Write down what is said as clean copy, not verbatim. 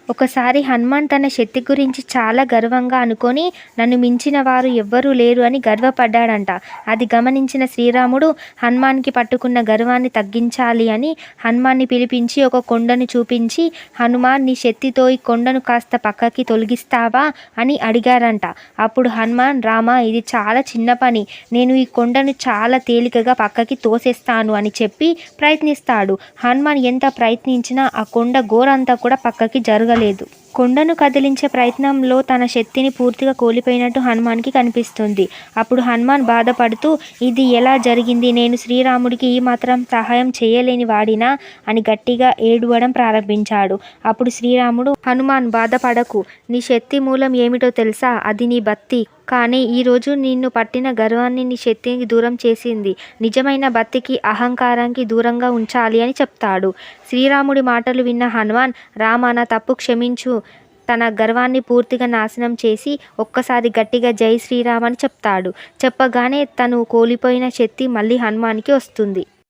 ఒకసారి హనుమాన్ తన శక్తి గురించి చాలా గర్వంగా అనుకొని నన్ను మించిన వారు ఎవ్వరూ లేరు అని గర్వపడ్డాడంట. అది గమనించిన శ్రీరాముడు హనుమాన్కి పట్టుకున్న గర్వాన్ని తగ్గించాలి అని హనుమాన్ని పిలిపించి ఒక కొండను చూపించి, హనుమాన్ నీ శక్తితో ఈ కొండను కాస్త పక్కకి తొలగిస్తావా అని అడిగారంట. అప్పుడు హనుమాన్, రామా ఇది చాలా చిన్న పని, నేను ఈ కొండను చాలా తేలికగా పక్కకి తోసేస్తాను అని చెప్పి ప్రయత్నిస్తాడు. హనుమాన్ ఎంత ప్రయత్నించినా ఆ కొండ గోరంతా కూడా పక్కకి జరగలేదు. కొండను కదిలించే ప్రయత్నంలో తన శక్తిని పూర్తిగా కోల్పోయినట్టు హనుమాన్కి కనిపిస్తుంది. అప్పుడు హనుమాన్ బాధపడుతూ, ఇది ఎలా జరిగింది, నేను శ్రీరాముడికి ఈ మాత్రం సహాయం చేయలేని వాడినా అని గట్టిగా ఏడవడం ప్రారంభించాడు. అప్పుడు శ్రీరాముడు, హనుమాన్ బాధపడకు, నీ శక్తి మూలం ఏమిటో తెలుసా, అది నీ భక్తి. కానీ ఈరోజు నిన్ను పట్టిన గర్వాన్ని నీ శక్తికి దూరం చేసింది. నిజమైన భక్తికి అహంకారానికి దూరంగా ఉంచాలి అని చెప్తాడు. శ్రీరాముడి మాటలు విన్న హనుమాన్, రామ నా తప్పు క్షమించు, తన గర్వాన్ని పూర్తిగా నాశనం చేసి ఒక్కసారి గట్టిగా జై శ్రీరామ్ అని చెప్తాడు. చెప్పగానే తను కోల్పోయిన శక్తి మళ్ళీ హనుమాన్కి వస్తుంది.